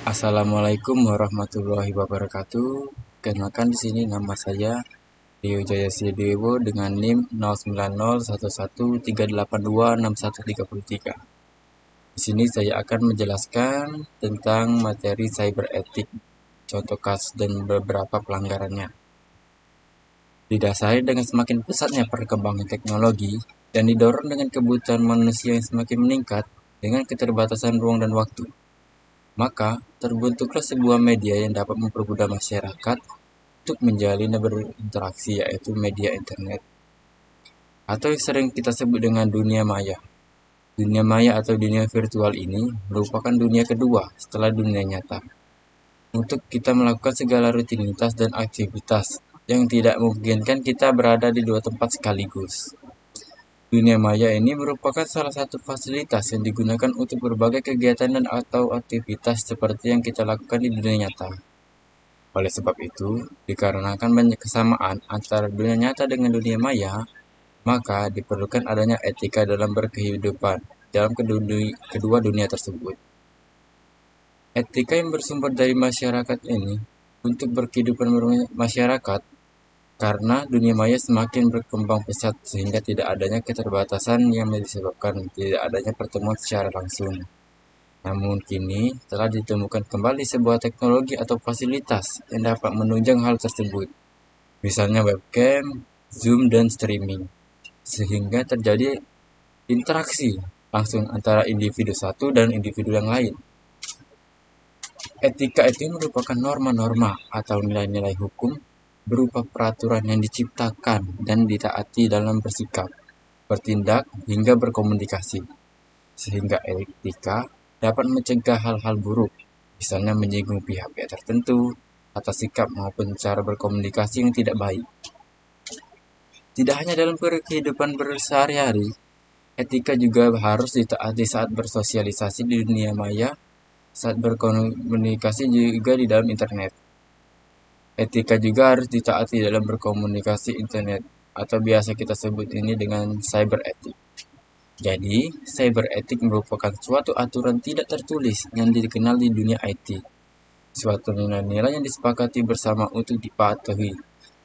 Assalamualaikum warahmatullahi wabarakatuh. Kenalkan di sini nama saya Rio Jaya Dewo dengan NIM 090113826133. Di sini saya akan menjelaskan tentang materi cyber etik, contoh kasus dan beberapa pelanggarannya. Didasari dengan semakin pesatnya perkembangan teknologi dan didorong dengan kebutuhan manusia yang semakin meningkat dengan keterbatasan ruang dan waktu. Maka, terbentuklah sebuah media yang dapat mempermudah masyarakat untuk menjalin dan berinteraksi, yaitu media internet. Atau yang sering kita sebut dengan dunia maya. Dunia maya atau dunia virtual ini merupakan dunia kedua setelah dunia nyata. Untuk kita melakukan segala rutinitas dan aktivitas yang tidak memungkinkan kita berada di dua tempat sekaligus. Dunia maya ini merupakan salah satu fasilitas yang digunakan untuk berbagai kegiatan dan atau aktivitas seperti yang kita lakukan di dunia nyata. Oleh sebab itu, dikarenakan banyak kesamaan antara dunia nyata dengan dunia maya, maka diperlukan adanya etika dalam berkehidupan dalam kedua dunia tersebut. Etika yang bersumber dari masyarakat ini untuk berkehidupan masyarakat karena dunia maya semakin berkembang pesat sehingga tidak adanya keterbatasan yang disebabkan tidak adanya pertemuan secara langsung. Namun kini telah ditemukan kembali sebuah teknologi atau fasilitas yang dapat menunjang hal tersebut. Misalnya webcam, Zoom, dan streaming. Sehingga terjadi interaksi langsung antara individu satu dan individu yang lain. Etika itu merupakan norma-norma atau nilai-nilai hukum berupa peraturan yang diciptakan dan ditaati dalam bersikap, bertindak, hingga berkomunikasi. Sehingga etika dapat mencegah hal-hal buruk, misalnya menyinggung pihak-pihak tertentu, atas sikap maupun cara berkomunikasi yang tidak baik. Tidak hanya dalam kehidupan bersehari-hari, etika juga harus ditaati saat bersosialisasi di dunia maya, saat berkomunikasi juga di dalam internet. Etika juga harus ditaati dalam berkomunikasi internet, atau biasa kita sebut ini dengan cyber etik. Jadi, cyber etik merupakan suatu aturan tidak tertulis yang dikenal di dunia IT. Suatu nilai-nilai yang disepakati bersama untuk dipatuhi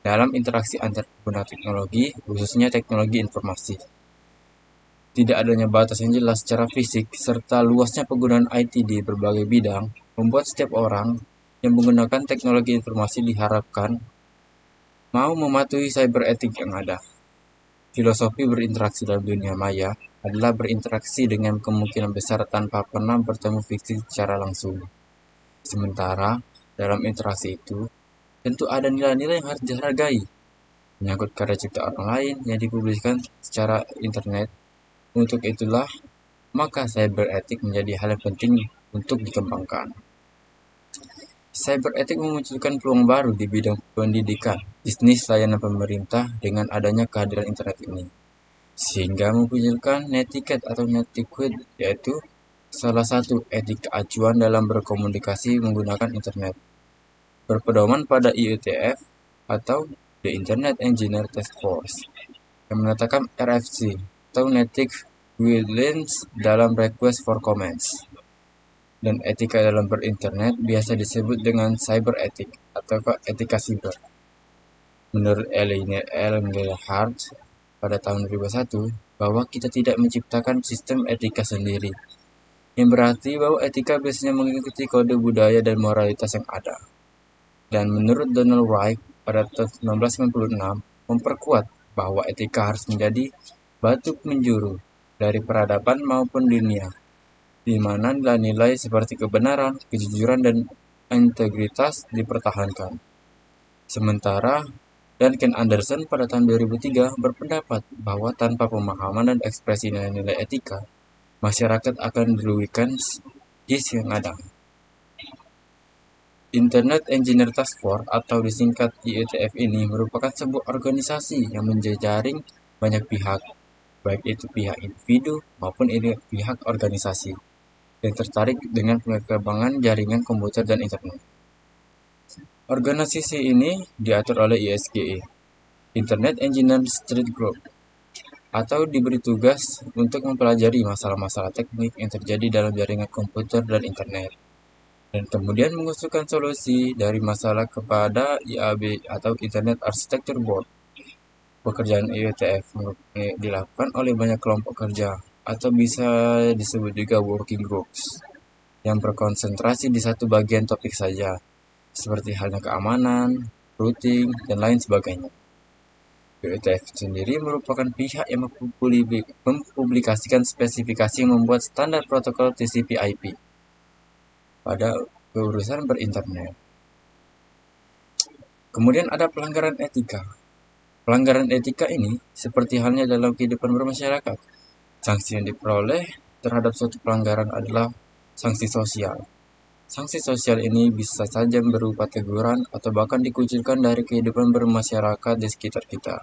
dalam interaksi antar pengguna teknologi, khususnya teknologi informasi. Tidak adanya batas yang jelas secara fisik, serta luasnya penggunaan IT di berbagai bidang, membuat setiap orang yang menggunakan teknologi informasi diharapkan mau mematuhi cyber etik yang ada. Filosofi berinteraksi dalam dunia maya adalah berinteraksi dengan kemungkinan besar tanpa pernah bertemu fisik secara langsung. Sementara, dalam interaksi itu, tentu ada nilai-nilai yang harus dihargai, menyangkut karya cipta orang lain yang dipublikasikan secara internet. Untuk itulah, maka cyber etik menjadi hal yang penting untuk dikembangkan. Cyber etik memunculkan peluang baru di bidang pendidikan, bisnis, layanan pemerintah dengan adanya kehadiran internet ini. Sehingga memunculkan netiquette atau netiquette, yaitu salah satu etika acuan dalam berkomunikasi menggunakan internet. Berpedoman pada IETF atau The Internet Engineer Task Force yang menetapkan RFC atau Ethic Guidelines dalam Request for Comments. Dan etika dalam berinternet biasa disebut dengan cyber ethic atau etika siber. Menurut Ellen Gerhard pada tahun 2001, bahwa kita tidak menciptakan sistem etika sendiri, yang berarti bahwa etika biasanya mengikuti kode budaya dan moralitas yang ada. Dan menurut Donald Wright pada tahun 1996, memperkuat bahwa etika harus menjadi batu penjuru dari peradaban maupun dunia, di mana nilai-nilai seperti kebenaran, kejujuran, dan integritas dipertahankan. Sementara Duncan Anderson pada tahun 2003 berpendapat bahwa tanpa pemahaman dan ekspresi nilai-nilai etika, masyarakat akan dirugikan JIS yang ada. Internet Engineer Task Force atau disingkat IETF ini merupakan sebuah organisasi yang menjejaring banyak pihak, baik itu pihak individu maupun pihak organisasi, yang tertarik dengan pengembangan jaringan komputer dan internet. Organisasi ini diatur oleh ISGE, Internet Engineer Street Group, atau diberi tugas untuk mempelajari masalah-masalah teknik yang terjadi dalam jaringan komputer dan internet. dan kemudian mengusulkan solusi dari masalah kepada IAB atau Internet Architecture Board. Pekerjaan IETF dilakukan oleh banyak kelompok kerja atau bisa disebut juga working groups yang berkonsentrasi di satu bagian topik saja, seperti halnya keamanan, routing, dan lain sebagainya. IETF sendiri merupakan pihak yang mempublikasikan spesifikasi membuat standar protokol TCP/IP pada urusan berinternet. Kemudian ada pelanggaran etika. Pelanggaran etika ini seperti halnya dalam kehidupan bermasyarakat. Sanksi yang diperoleh terhadap suatu pelanggaran adalah sanksi sosial. Sanksi sosial ini bisa saja berupa teguran atau bahkan dikucilkan dari kehidupan bermasyarakat di sekitar kita.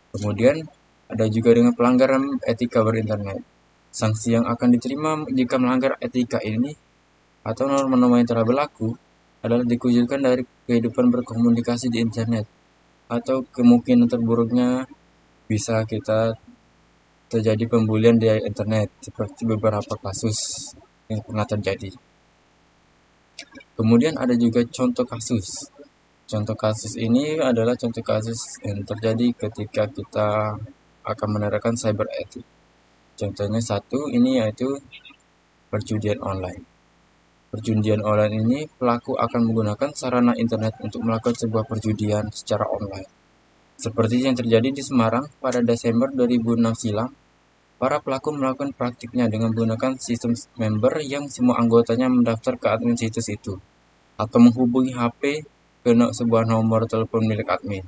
Kemudian ada juga dengan pelanggaran etika berinternet. Sanksi yang akan diterima jika melanggar etika ini atau norma-norma yang telah berlaku adalah dikucilkan dari kehidupan berkomunikasi di internet, atau kemungkinan terburuknya bisa kita terjadi pembulian di internet seperti beberapa kasus yang pernah terjadi. Kemudian ada juga contoh kasus. Contoh kasus ini adalah contoh kasus yang terjadi ketika kita akan menerapkan cyber ethics. Contohnya satu ini yaitu perjudian online. Perjudian online ini pelaku akan menggunakan sarana internet untuk melakukan sebuah perjudian secara online. Seperti yang terjadi di Semarang pada Desember 2006 silam, para pelaku melakukan praktiknya dengan menggunakan sistem member yang semua anggotanya mendaftar ke admin situs itu, atau menghubungi HP ke sebuah nomor telepon milik admin.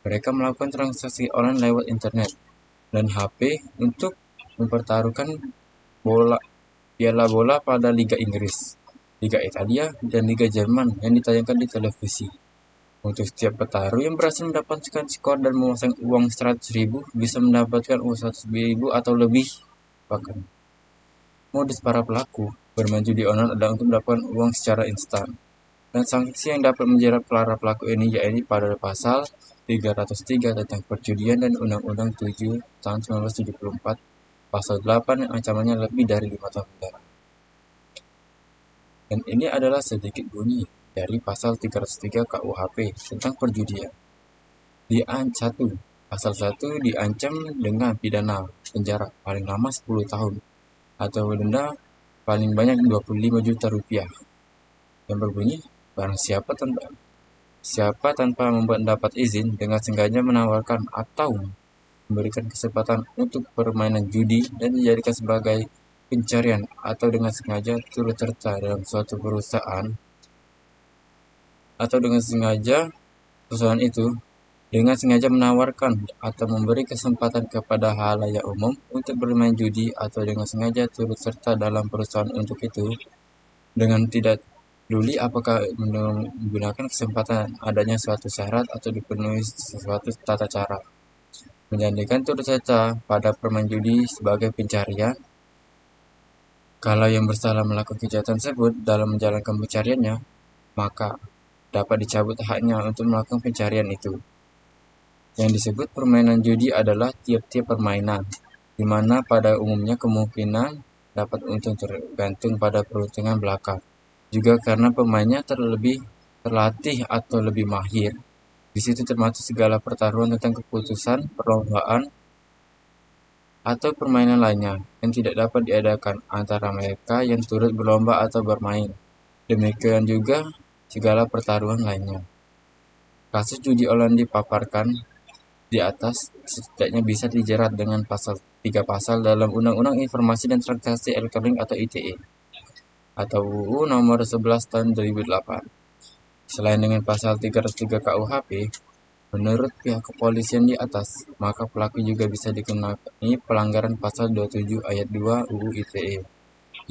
Mereka melakukan transaksi online lewat internet dan HP untuk mempertaruhkan piala bola pada Liga Inggris, Liga Italia, dan Liga Jerman yang ditayangkan di televisi. Untuk setiap petarung yang berhasil mendapatkan skor dan memasang uang 100.000 bisa mendapatkan uang 100.000 atau lebih bahkan. Modus para pelaku bermain judi online adalah untuk mendapatkan uang secara instan. Dan sanksi yang dapat menjerat para pelaku ini yaitu pada pasal 303 tentang perjudian dan Undang-Undang 7 tahun 1974 pasal 8 yang ancamannya lebih dari 5 tahun penjara. Dan ini adalah sedikit bunyi dari pasal 303 KUHP tentang perjudian. Pasal 1 diancam dengan pidana penjara paling lama 10 tahun atau denda paling banyak 25 juta rupiah. Yang berbunyi, barang siapa tanpa mendapat izin dengan sengaja menawarkan atau memberikan kesempatan untuk permainan judi dan dijadikan sebagai pencarian atau dengan sengaja turut serta dalam suatu perusahaan atau dengan sengaja perusahaan itu dengan sengaja menawarkan atau memberi kesempatan kepada halayak umum untuk bermain judi atau dengan sengaja turut serta dalam perusahaan untuk itu dengan tidak peduli apakah menggunakan kesempatan adanya suatu syarat atau dipenuhi sesuatu tata cara. Menjadikan turut serta pada permain judi sebagai pencarian. Kalau yang bersalah melakukan kejahatan tersebut dalam menjalankan pencariannya, maka dapat dicabut haknya untuk melakukan pencarian itu. Yang disebut permainan judi adalah tiap-tiap permainan, di mana pada umumnya kemungkinan dapat untung tergantung pada peruntungan belaka. Juga karena pemainnya terlatih atau lebih mahir. Di situ termasuk segala pertaruhan tentang keputusan, perlombaan, atau permainan lainnya yang tidak dapat diadakan antara mereka yang turut berlomba atau bermain. Demikian juga segala pertaruhan lainnya. Kasus judi online dipaparkan di atas setidaknya bisa dijerat dengan 3 pasal dalam Undang-Undang Informasi dan Transaksi Elektronik atau ITE atau UU nomor 11 tahun 2008. Selain dengan pasal 303 KUHP, menurut pihak kepolisian di atas, maka pelaku juga bisa dikenai pelanggaran pasal 27 ayat 2 UU ITE,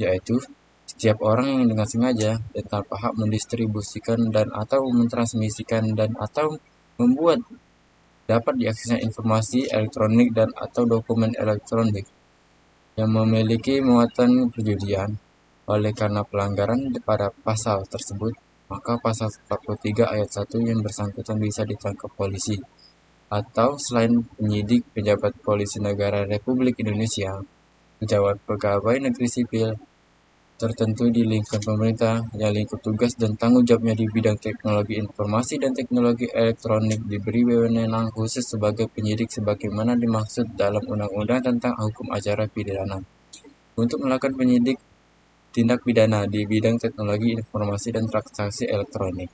yaitu setiap orang yang dengan sengaja dan tanpa hak mendistribusikan dan atau mentransmisikan dan atau membuat dapat diaksesnya informasi elektronik dan atau dokumen elektronik yang memiliki muatan perjudian. Oleh karena pelanggaran pada pasal tersebut, maka pasal 43 ayat 1 yang bersangkutan bisa ditangkap polisi atau selain penyidik pejabat polisi negara Republik Indonesia, pejabat pegawai negeri sipil, tertentu di lingkungan pemerintah yang lingkup tugas dan tanggung jawabnya di bidang teknologi informasi dan teknologi elektronik diberi wewenang khusus sebagai penyidik sebagaimana dimaksud dalam Undang-Undang tentang Hukum Acara Pidana untuk melakukan penyidik tindak pidana di bidang teknologi informasi dan transaksi elektronik.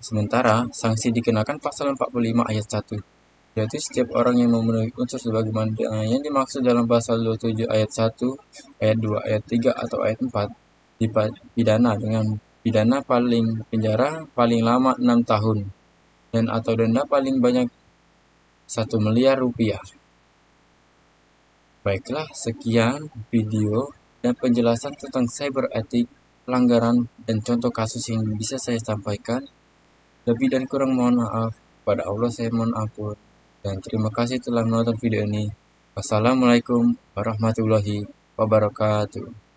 Sementara, sanksi dikenakan pasal 45 ayat 1, yaitu setiap orang yang memenuhi unsur sebagaimana yang dimaksud dalam pasal 27 ayat 1, ayat 2, ayat 3, atau ayat 4, dipidana dengan pidana paling penjara paling lama 6 tahun dan atau denda paling banyak 1 miliar rupiah. Baiklah, sekian video dan penjelasan tentang cyber etik, pelanggaran, dan contoh kasus yang bisa saya sampaikan. Lebih dan kurang mohon maaf. Pada Allah saya mohon ampun. Dan terima kasih telah menonton video ini. Wassalamualaikum warahmatullahi wabarakatuh.